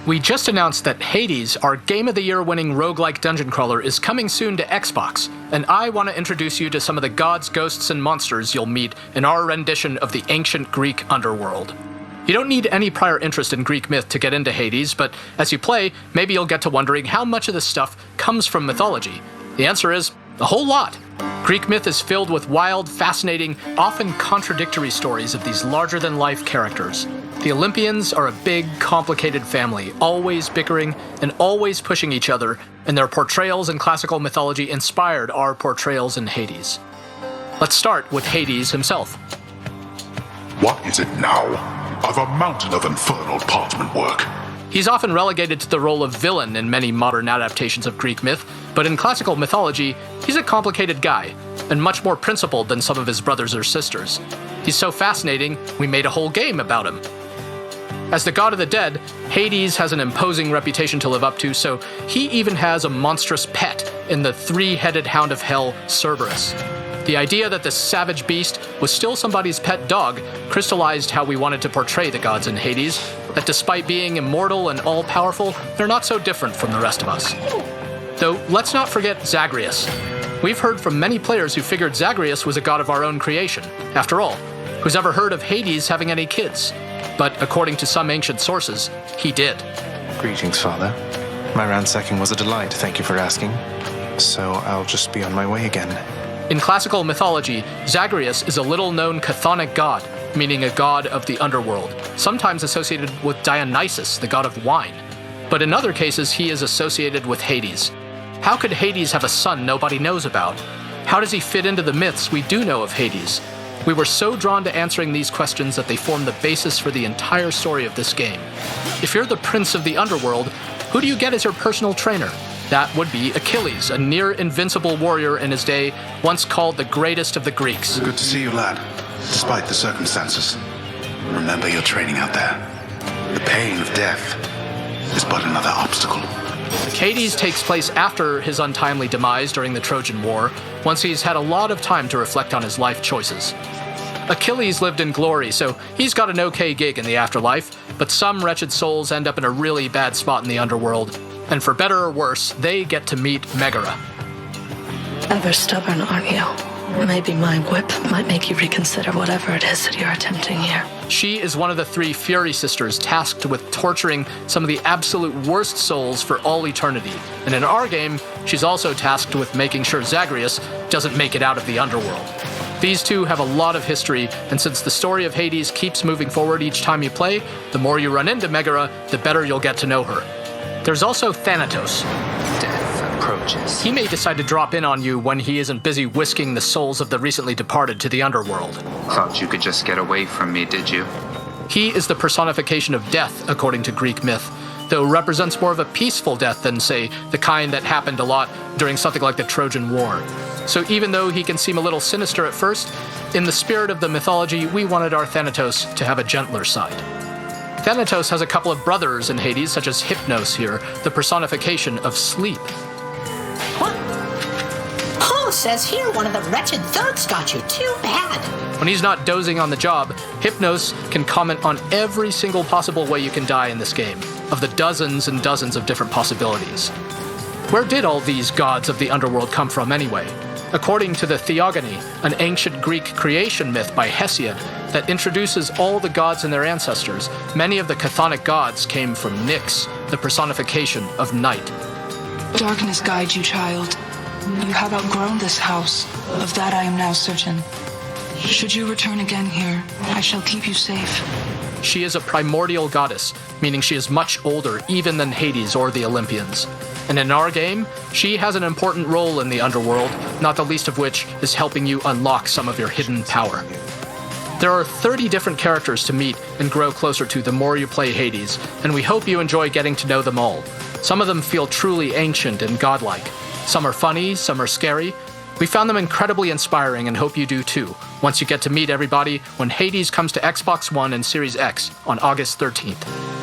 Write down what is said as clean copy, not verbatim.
We just announced that Hades, our Game of the Year winning roguelike dungeon crawler, is coming soon to Xbox, and I want to introduce you to some of the gods, ghosts, and monsters you'll meet in our rendition of the ancient Greek underworld. You don't need any prior interest in Greek myth to get into Hades, but as you play, maybe you'll get to wondering how much of this stuff comes from mythology. The answer is, a whole lot. Greek myth is filled with wild, fascinating, often contradictory stories of these larger-than-life characters. The Olympians are a big, complicated family, always bickering and always pushing each other, and their portrayals in classical mythology inspired our portrayals in Hades. Let's start with Hades himself. What is it now? I've a mountain of infernal parchment work. He's often relegated to the role of villain in many modern adaptations of Greek myth, but in classical mythology, he's a complicated guy, and much more principled than some of his brothers or sisters. He's so fascinating, we made a whole game about him. As the god of the dead, Hades has an imposing reputation to live up to, so he even has a monstrous pet in the three-headed hound of hell, CERBERUS. The idea that this savage beast was still somebody's pet dog crystallized how we wanted to portray the gods in Hades, that despite being immortal and all-powerful, they're not so different from the rest of us. Though, let's not forget ZAGREUS. We've heard from many players who figured ZAGREUS was a god of our own creation. After all, who's ever heard of Hades having any kids? But according to some ancient sources, he did. Greetings, Father. My ransacking was a delight, thank you for asking. So I'll just be on my way again. In classical mythology, ZAGREUS is a little-known chthonic god, meaning a god of the underworld, sometimes associated with Dionysus, the god of wine. But in other cases, he is associated with Hades. How could Hades have a son nobody knows about? How does he fit into the myths we do know of Hades? We were so drawn to answering these questions that they form the basis for the entire story of this game. If you're the prince of the underworld, who do you get as your personal trainer? That would be Achilles, a near-invincible warrior in his day, once called the greatest of the Greeks. Good to see you, lad, despite the circumstances. Remember your training out there. The pain of death is but another obstacle. Hades takes place after his untimely demise during the Trojan War, once he's had a lot of time to reflect on his life choices. Achilles lived in glory, so he's got an okay gig in the afterlife, but some wretched souls end up in a really bad spot in the underworld, and for better or worse, they get to meet MEGAERA. Ever stubborn, aren't you? Maybe my whip might make you reconsider whatever it is that you're attempting here. She is one of the three Fury sisters tasked with torturing some of the absolute worst souls for all eternity. And in our game, she's also tasked with making sure ZAGREUS doesn't make it out of the underworld. These two have a lot of history, and since the story of Hades keeps moving forward each time you play, the more you run into MEGAERA, the better you'll get to know her. There's also THANATOS. Death approaches. He may decide to drop in on you when he isn't busy whisking the souls of the recently departed to the underworld. Thought you could just get away from me, did you? He is the personification of death, according to Greek myth, though represents more of a peaceful death than, say, the kind that happened a lot during something like the Trojan War. So even though he can seem a little sinister at first, in the spirit of the mythology, we wanted our Thanatos to have a gentler side. Thanatos has a couple of brothers in Hades, such as HYPNOS here, the personification of sleep. What? Paul says here one of the wretched thugs got you. Too bad. When he's not dozing on the job, HYPNOS can comment on every single possible way you can die in this game, of the dozens and dozens of different possibilities. Where did all these gods of the underworld come from anyway? According to the Theogony, an ancient Greek creation myth by Hesiod that introduces all the gods and their ancestors, many of the chthonic gods came from Nyx, the personification of night. Darkness guide you, child. You have outgrown this house. Of that I am now certain. Should you return again here, I shall keep you safe. She is a primordial goddess, meaning she is much older even than Hades or the Olympians. And in our game, she has an important role in the underworld, not the least of which is helping you unlock some of your hidden power. There are 30 different characters to meet and grow closer to the more you play Hades, and we hope you enjoy getting to know them all. Some of them feel truly ancient and godlike. Some are funny, some are scary. We found them incredibly inspiring and hope you do too, once you get to meet everybody when Hades comes to Xbox One and Series X on August 13th.